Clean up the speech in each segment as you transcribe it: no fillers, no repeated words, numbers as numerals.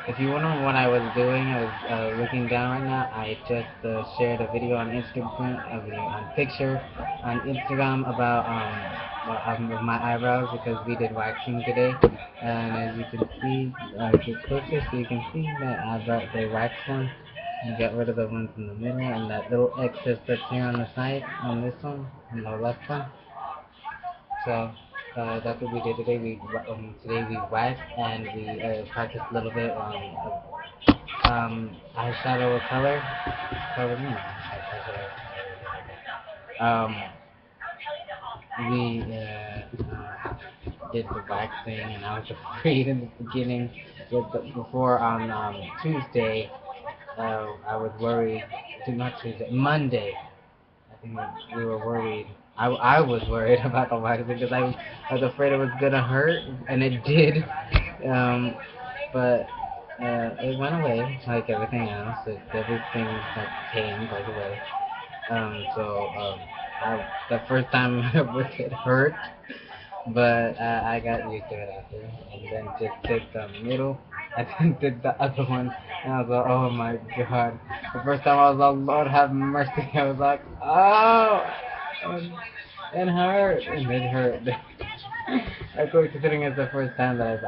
If you wonder what I was doing, I was looking down right now. I just shared a video on Instagram, a video on picture on Instagram about of my eyebrows because we did waxing today, and as you can see, get closer so you can see that eyebrow they waxed one. You got rid of the ones in the middle and that little excess that's here on the side on this one, on the left one. So that's what we did today. Today we waxed and we practiced a little bit eyeshadow color. We did the waxing, and I was afraid in the beginning. Before on Tuesday, I was worried. Not Tuesday, Monday. I think we were worried. I was worried about the waxing because I was afraid it was gonna hurt, and it did. Um, but it went away like everything else. Everything that came goes away. The first time it hurt, but I got used to it after, and then just did the middle, and then did the other one, and I was like, oh my god. The first time I was like, Lord have mercy. I was like, oh, and it hurt, and it hurt. That's what considering it's the first time that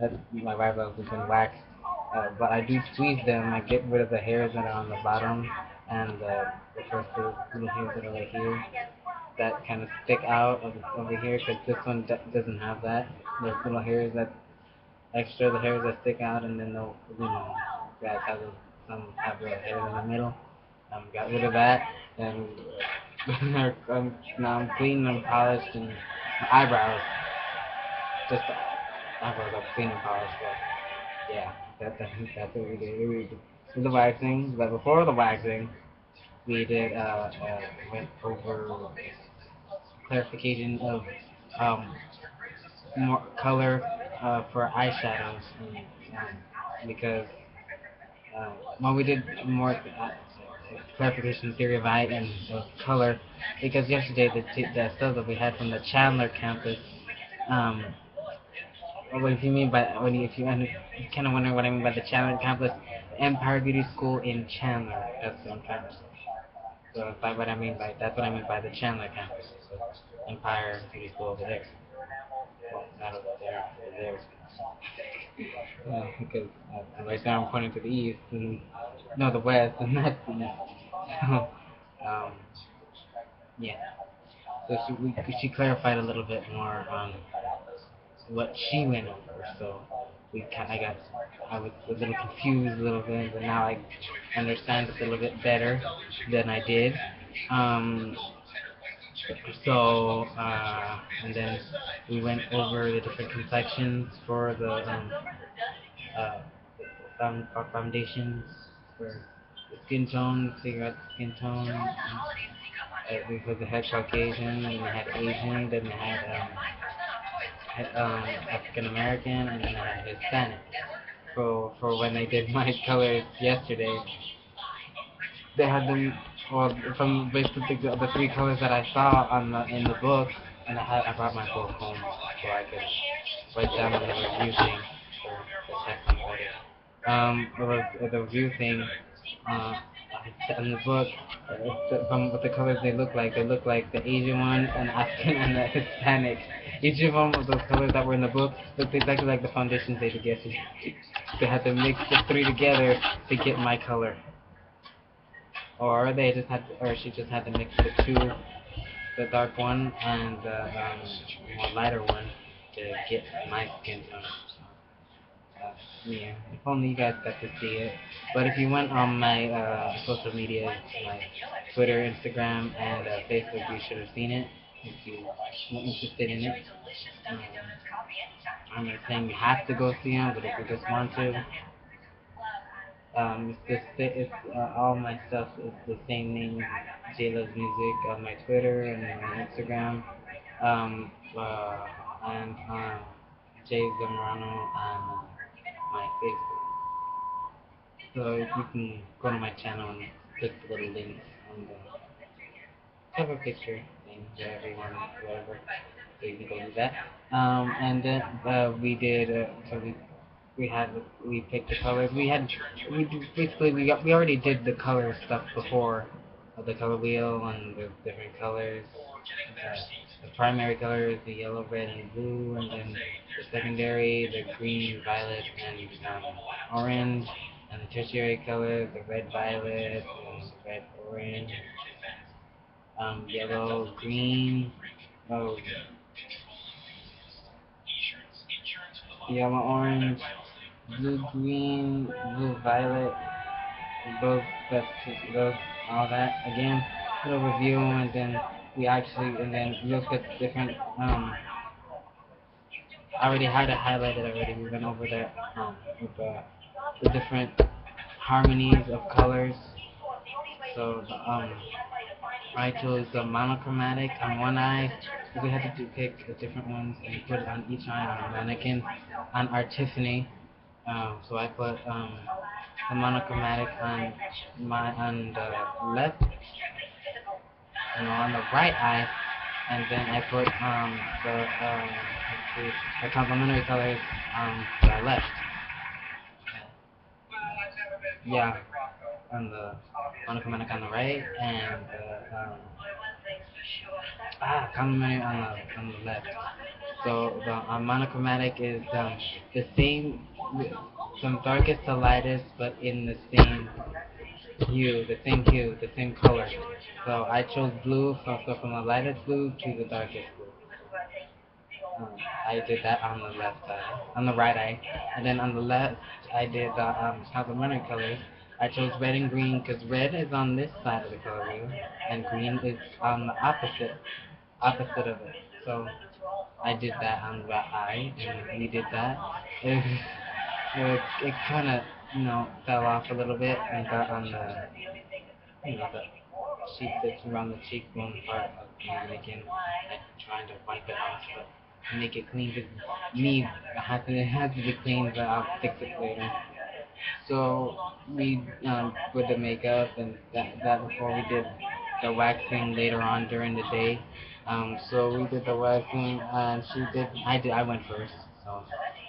that my eyebrows have been waxed. But I do tweeze them. I get rid of the hairs that are on the bottom and the first little hairs that are right here that kind of stick out over here because this one doesn't have that. There's little hairs that extra the hairs that stick out, and then guys have some have the hairs in the middle. Got rid of that, and now I'm clean and polished, and my eyebrows just eyebrows are clean and polished. But yeah, that's what we did. We did the waxing, but before the waxing, we did went over clarification of um, more color for eyeshadows, because well, we did more clarification theory of eye and color because yesterday the stuff that we had from the Chandler campus. Um, what if you mean by when you, if you kind of wondering what I mean by the Chandler campus, Empire Beauty School in Chandler. That's what I'm trying to say. So that's what I mean by the Chandler campus. So Empire Beauty School over there. Well, not over there, over there. Because right now I'm pointing to the east, and no, the west, and not the east. So, um, yeah. So she clarified a little bit more on what she went over. So I was a little confused a little bit, but now I understand it a little bit better than I did. Um, and then we went over the different complexions for the uh, for foundations for the skin tone, figure out the skin tone. Because they had Caucasian, and they had Asian, then they had African American, and then they had Hispanic. For when they did my colors yesterday, they had them well from basically the three colors that I saw in the book, and I brought my book home so I could write down on the review thing for the second credit. The review thing uh, in the book, from what the colors they look like the Asian one, and African, and the Hispanic. Each of them of those colors that were in the book looked exactly like the foundations they did yesterday. They had to mix the three together to get my color. Or she just had to mix the two, the dark one and the more lighter one to get my skin tone. Yeah, if only you guys got to see it. But if you went on my social media, like Twitter, Instagram, and Facebook, you should have seen it if you were interested in it. Um, I'm not saying you have to go see them, but if you just want to, all my stuff is the same name, J Loves Music on my Twitter and my Instagram, and Jay Zamorano on my Facebook. So you can go to my channel and click the little link on the cover picture thing, wherever you want, whatever. So you can go do that. And then we did. we picked the colors. Basically we already did the color stuff before, the color wheel and the different colors. The primary color is the yellow, red, and blue, and then the secondary, the green, violet, and orange, and the tertiary color, the red, violet, and the red, orange, yellow, green, oh, yellow, orange, blue, green, blue, violet, those, that's, those, all that again, little review, and then and then we looked at different, I already had it highlighted already, we went over that, with the different harmonies of colors, so, I chose the monochromatic on one eye. We had to pick different ones and put it on each eye on a mannequin on our Tiffany. So I put the monochromatic on the left, on the right eye, and then I put the complementary colors on the left. Yeah, on the monochromatic on the right, and complementary on the left. So the monochromatic is the same, from darkest to lightest, but in the same hue, the same color. So I chose blue, from the lightest blue to the darkest blue. I did that on the left eye, on the right eye, and then on the left I did the complementary colors. I chose red and green because red is on this side of the color wheel, and green is on the opposite of it. So I did that on the right eye, and we did that. It, it kind of, fell off a little bit and got on the cheek that's around the cheekbone part of the mannequin. I'm trying to wipe it off, but to make it clean, because it has to be clean, but I'll fix it later. So we put the makeup and that before we did the waxing later on during the day. So we did the waxing and I went first. So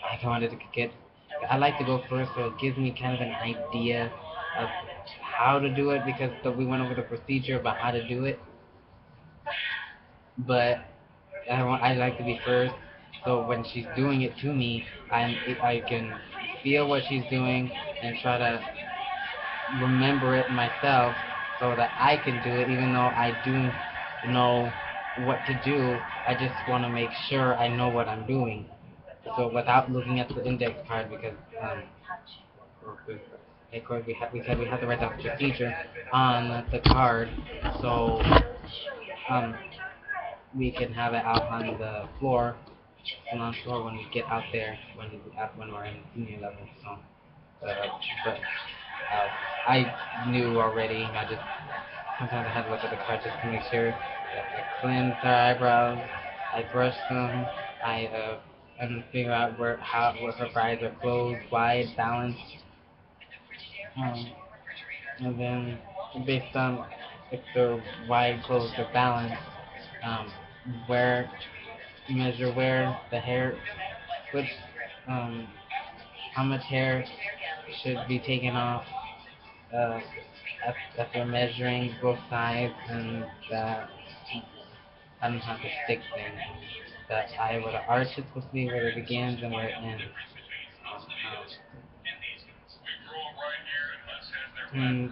I wanted to get, I like to go first so it gives me kind of an idea of how to do it because we went over the procedure about how to do it. But I like to be first. So when she's doing it to me, I can feel what she's doing and try to remember it myself so that I can do it, even though I do know what to do. I just want to make sure I know what I'm doing. So without looking at the index card, because of course we said we have to write down the procedure on the card, so um, we can have it out on the floor, when we get out there when we're in senior level. So, but I knew already. I just sometimes I had to look at the card just to make sure that I cleansed her eyebrows, I brushed them, and figure out where her eyes are closed, wide, balanced, and then based on if they're wide, closed, or balanced, um, where measure where the hair, which how much hair should be taken off uh, after measuring both sides, and that I don't have to stick thing. That where the arch is supposed to be, where it begins and where it ends. And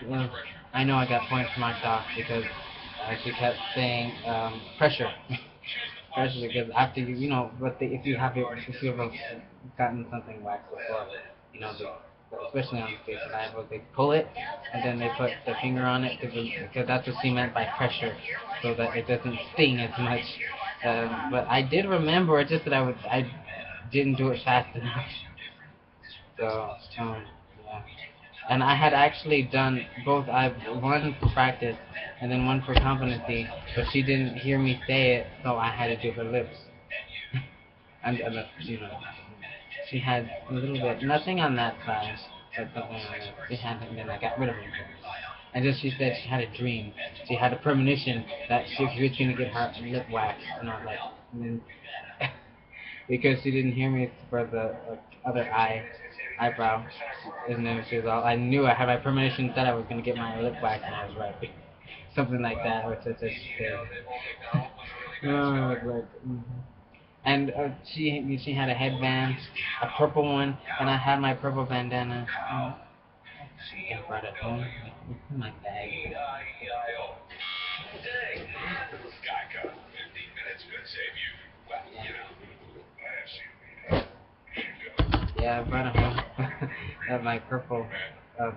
well, I know I got points marked off because she kept saying pressure. Pressure, because after if you have if you've ever gotten something waxed before, especially on the face and eyebrows, they pull it and then they put the finger on it because that's what she meant by pressure, so that it doesn't sting as much. But I did remember, it's just that I didn't do it fast enough. So yeah. And I had actually done both. One for practice and then one for competency, but she didn't hear me say it, so I had to do her lips. And she had a little bit, nothing on that side, but something on that. She had, and then I got rid of them. And then she said she had a dream. She had a premonition that she was going to get her lip waxed, and I was like, and then because she didn't hear me for the other eyebrow. And then she was all, I knew I had my premonition that I was gonna get my lip wax, and I was right. Something like that, or such a shit. Oh, and she had a headband, a purple one, and I had my purple bandana. I brought it home in my bag. Yeah, I brought it home. Had my purple um,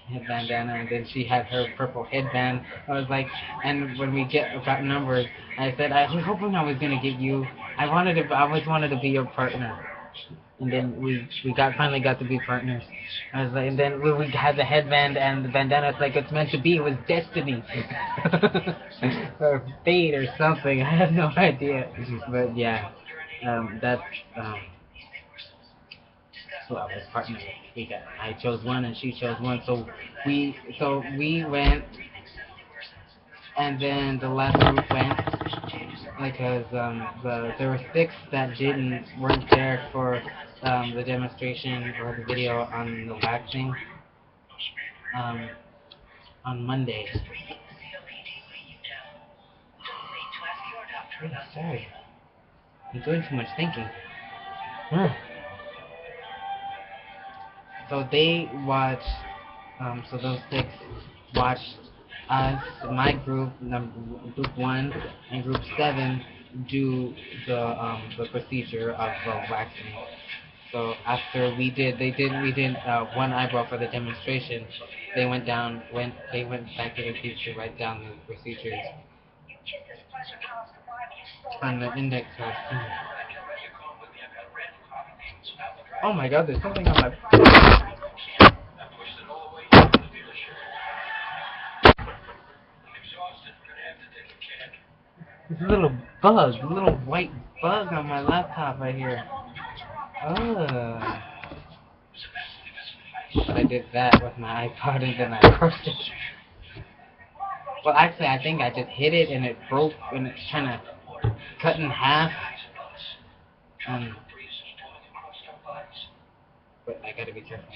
head bandana, and then she had her purple headband. I was like, and when we got numbers, I said, I was hoping I was gonna get you. I always wanted to be your partner. And then we finally got to be partners. I was like, and then we had the headband and the bandana. It's like it's meant to be. It was destiny, or fate, or something. I have no idea. But yeah, that's um, so I was partners. I chose one and she chose one. So we went, and then the last group went because there were six that weren't there for the demonstration or the video on the waxing um, on Monday. Really sorry, I'm doing too much thinking. So they watched. So those six watched us, my group, group one, and group seven do the procedure of waxing. So after we did one eyebrow for the demonstration. They went back to the teacher to write down the procedures on the index card. Oh my God, there's something on my. There's a little white bug on my laptop right here. Oh. But I did that with my iPod and then I crushed it. Well, actually, I think I just hit it and it broke and it's trying to cut in half. Um, but I gotta be careful.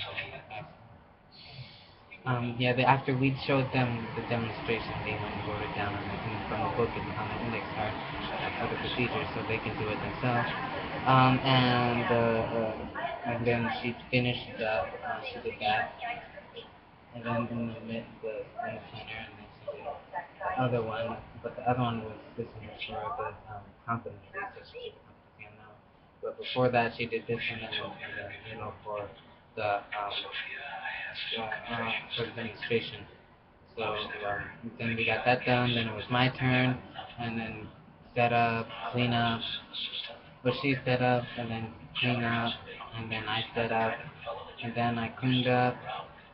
Yeah, after we showed them the demonstration, they went and wrote it down from the book and on the index card of the procedure so they can do it themselves. And then she finished she did that, and then in the in the planner, and then she did the other one, but the other one was this one was for the competency, so she did the competency on that one. But before that, she did this one, and then for the for the demonstration. So then we got that done. Then it was my turn, and then set up, clean up. But she set up, and then clean up, and then I set up, and then I cleaned up,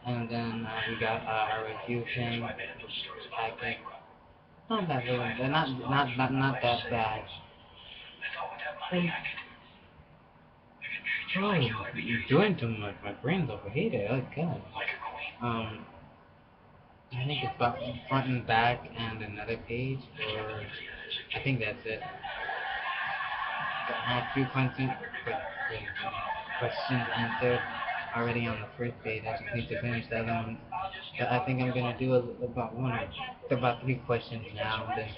and then we got our review thing, packet. Not that really, not that bad. And, oh, you're doing too much. My brain's overheated. Oh God. I think it's about front and back and another page, or I think that's it. I have a few questions answered already on the first page. I just need to finish the other one. But I think I'm gonna do about 3 questions now, and then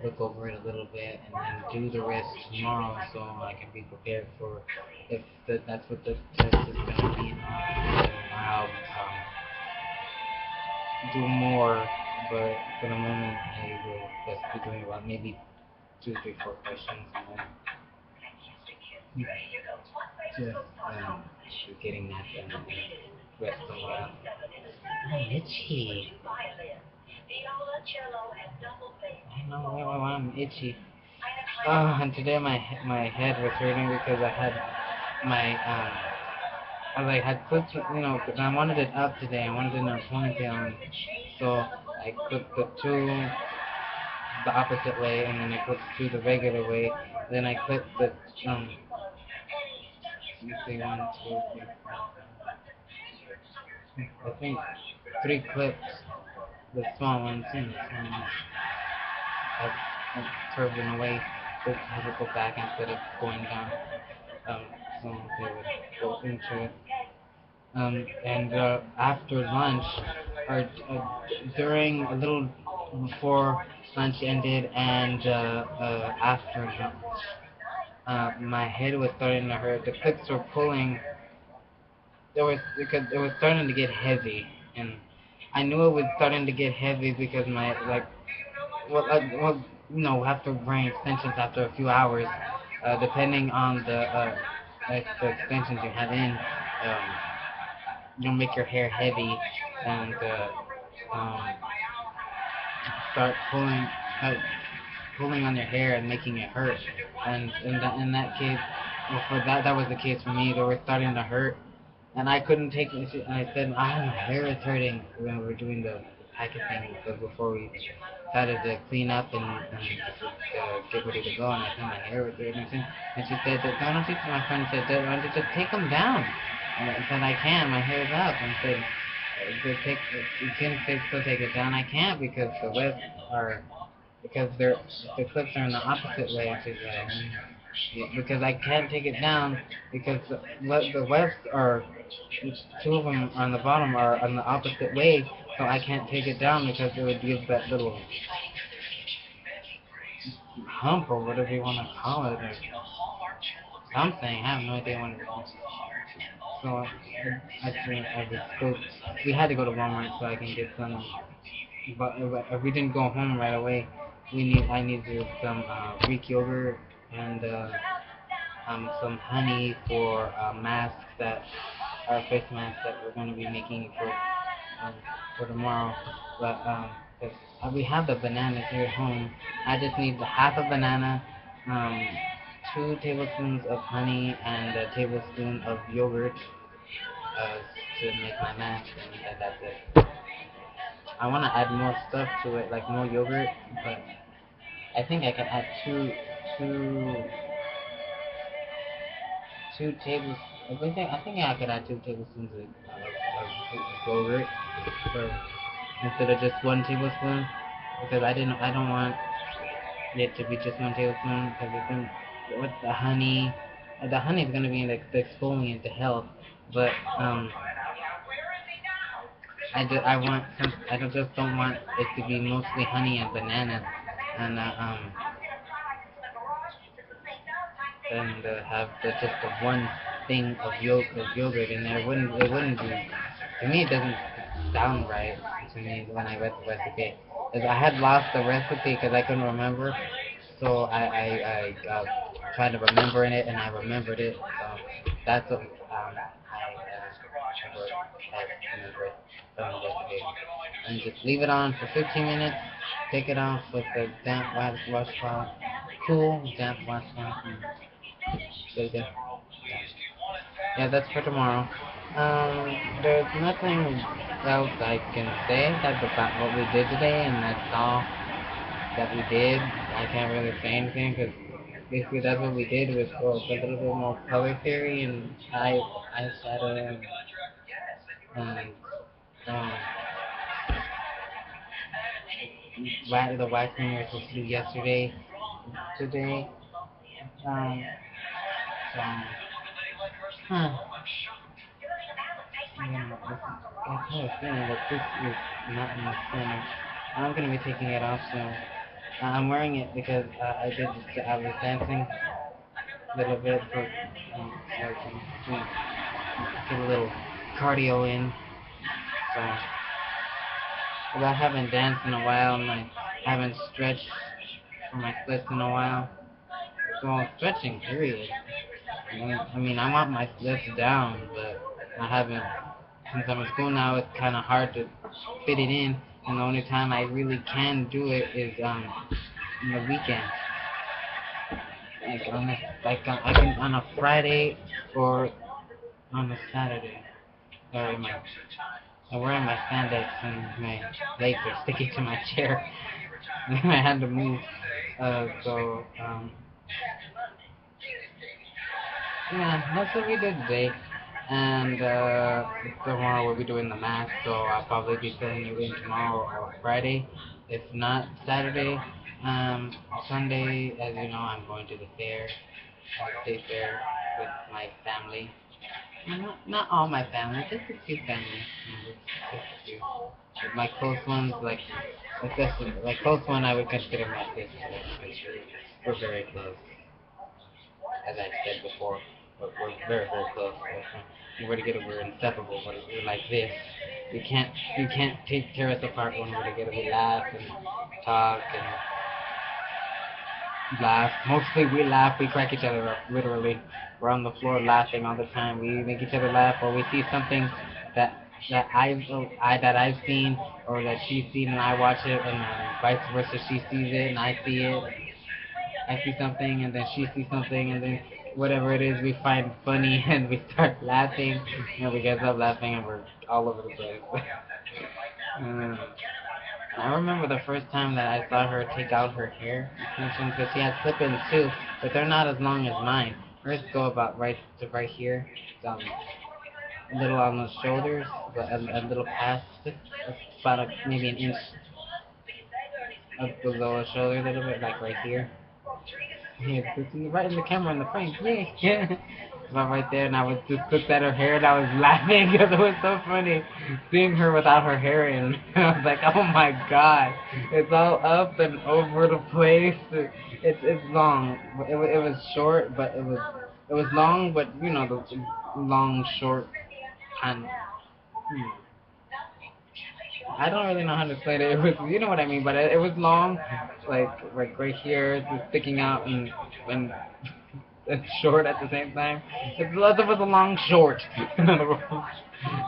look over it a little bit, and then do the rest tomorrow, so I can be prepared for if that's what the test is gonna be. I'll do more, but for the moment I will just be doing about maybe 2, 3, 4 questions, and then just getting that done and rest somewhere else. I'm itchy. I know why I'm itchy. And today my head was hurting because I had my I had clipped, because I wanted it up today. I wanted it in a ponytail, and so I clipped the two the opposite way, and then I clipped two the regular way. Then I clipped the you see 1, 2, 3, 4, 5. I think 3 clips, the small ones, I curved in a way. to have it go back instead of going down. Um, so they would go into it. And after lunch, or during a little before lunch ended, and after lunch, my head was starting to hurt. The clips were pulling. There was because it was starting to get heavy, and I knew it was starting to get heavy because my like well, after wearing extensions after a few hours, depending on like the extensions you have in, you'll make your hair heavy and um, start uh, pulling on your hair and making it hurt. And in that case, well, for that was the case for me. They were starting to hurt, and I couldn't take it. And I said, "Ah, my hair is hurting." When we were doing the packaging, so before we started to clean up and get ready to go, and I said my hair was hurting. And she said, "Why don't you?" My friend said, "Why don't you just take them down?" And I said, "I can. My hair's up." And I said, "You can still take it down." I can't because the webs are because the clips are in the opposite way. I said, yeah, because I can't take it down because the webs are two of them on the bottom are on the opposite way, so I can't take it down because it would give that little hump or whatever you want to call it or something. I have no idea what it is. So I just go. We had to go to Walmart so I can get some. But if we didn't go home right away, I needed some Greek yogurt and some honey for masks that face masks that we're going to be making um, for tomorrow. But 'cause, we have the bananas here at home. I just need half a banana, um, 2 tablespoons of honey, and a tablespoon of yogurt to make my mask, and that's it. I want to add more stuff to it, like more yogurt, but I think I can add two, two tables. I think I could add 2 tablespoons of yogurt for instead of just 1 tablespoon because I don't want it to be just 1 tablespoon because it's going with the honey is gonna be like the exfoliant to help, but just don't want it to be mostly honey and banana and have just the one thing of yogurt in there. It wouldn't be to me. It doesn't sound right to me when I read the recipe. 'Cause I had lost the recipe because I couldn't remember, so I tried to remember in it and I remembered it. So that's what I remember it from the recipe. And just leave it on for 15 minutes. Take it off with the damp washcloth, cool damp washcloth. There you go. Yeah, that's for tomorrow. There's nothing else I can say. That's about what we did today, and that's all that we did. I can't really say anything because basically that's what we did was go a little bit more color theory and eyeshadow and um, the waxing we were supposed to do yesterday. Today, um, so, huh. Yeah, I have a feeling that this is not in the center. I'm gonna be taking it off soon. I'm wearing it because I was dancing a little bit for so I can get a little cardio in. So, 'cause I haven't danced in a while and I haven't stretched for my splits in a while. So stretching, period. I mean, I want my splits down, but I haven't. Since I'm in school now, it's kind of hard to fit it in, and the only time I really can do it is in the weekend. I can on a Friday or on a Saturday. Sorry, I'm wearing my spandex and my legs are sticking to my chair. I had to move. So yeah, that's what we did today. And tomorrow we'll be doing the math, so I'll probably be filling it in tomorrow or Friday, if not Saturday. Sunday, as you know, I'm going to the fair, state fair, with my family. Not all my family, just a few family members, just a few. But my close ones, especially, like close one, I would consider my sister. We're very close, as I said before. We're very, very close. Like, we're together, we're inseparable. We're like this. You can't tear us apart when we're together. We laugh and talk and laugh. Mostly we laugh, we crack each other up, literally. We're on the floor laughing all the time. We make each other laugh, or we see something that I've seen, or that she's seen and I watch it, and vice versa. She sees it and I see it. I see something and then she sees something, and then whatever it is we find funny and we start laughing, and we get up laughing and we're all over the place. um, I remember the first time that I saw her take out her hair extensions, because she had slip-ins too, but they're not as long as mine. Hers go about right to right here, a little on the shoulders, but a little past, just about maybe an inch up below the shoulder, a little bit, like right here. Yeah, right in the camera in the frame. Yeah, yeah. About right there, and I was just looked at her hair and I was laughing because it was so funny seeing her without her hair in. I was like, oh my god, it's all up and over the place. It's long. It was short, but it was long, but you know the long short kind. I don't really know how to explain it. It was, you know what I mean, but it was long, like right here, it was sticking out and and short at the same time. It was a long short, in other words.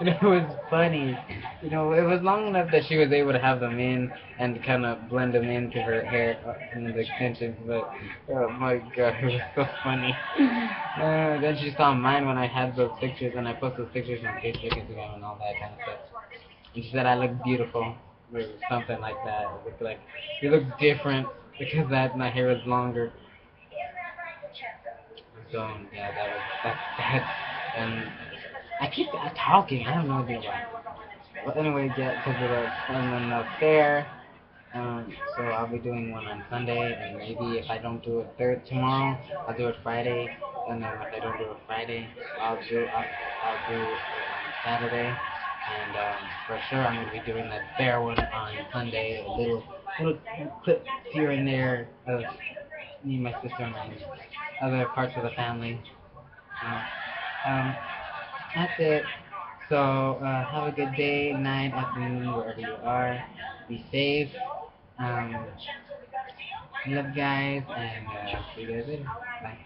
And it was funny. You know, it was long enough that she was able to have them in and kind of blend them into her hair and the extensions, but oh my god, it was so funny. Then she saw mine when I had those pictures, and I posted those pictures on Facebook, Instagram, and all that kind of stuff. And she said I look beautiful, or something like that. It looked like you look different because that my hair is longer. So yeah, that's that. And I keep talking. I have no idea why. But anyway, yeah, because of the and then the fair. So I'll be doing one on Sunday, and maybe if I don't do it tomorrow, I'll do it Friday, and then if I don't do it Friday, I'll do it on Saturday, and for sure I'm gonna be doing that fair one on Sunday. A little clip here and there of me, my sister, and my other parts of the family. Uh, um, that's it. So have a good day, night, afternoon, wherever you are. Be safe. Um, love guys, and see you guys later. Bye.